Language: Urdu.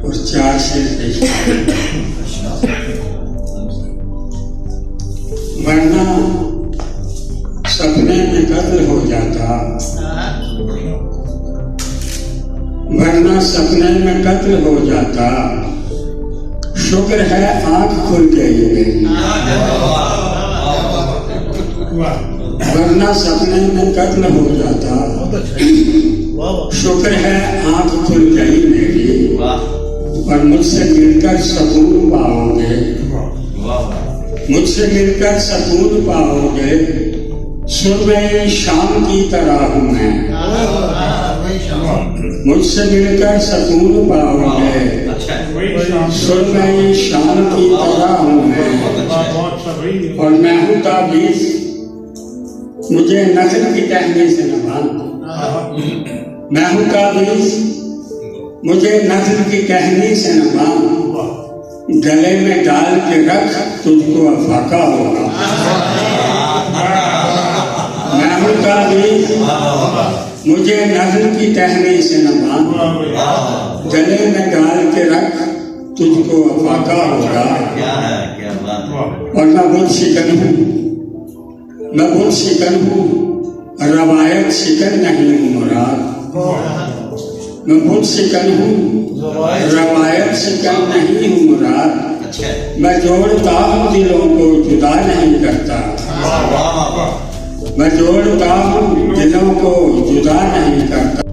اور 4 شعر پیش ورنہ سپنے میں قتل ہو جاتا، ورنہ سپنے میں قتل ہو جاتا، شکر ہے آنکھ کھل گئی میری، ورنہ سپنے میں قتل ہو جاتا، شکر ہے آنکھ کھل گئی میری، اور مجھ سے مل کر سکون پاؤ گے، مجھ سے مل کر سکون پاؤ گے، سرمئی شام کی طرح ہوں میں، مجھ سے مل کر سکون پاؤ گے، سرمئی شام کی طرح ہوں میں، اور میں ہوں تعویذ مجھے نظر کی ٹہنی سے نہ باندھ، میں ہوں تعویذ مجھے نظر کی ٹہنی سے نہ باندھ، گلے میں ڈال کے رکھ تجھ کو افاقہ ہوگا، میں ہوں تعویذ مجھے نظر کی ٹہنی سے نہ باندھ، گلے میں ڈال کے رکھ تجھ کو افاقہ ہوگا، اور میں بت شکن ہوں، میں بت شکن ہوں، روایت شکن نہیں ہوں مراد، میں بت شکن ہوں، روایت شکن نہیں ہوں مراد، میں جوڑتا ہوں دلوں کو جدا نہیں کرتا، میں جوڑتا ہوں دلوں کو جدا نہیں کرتا۔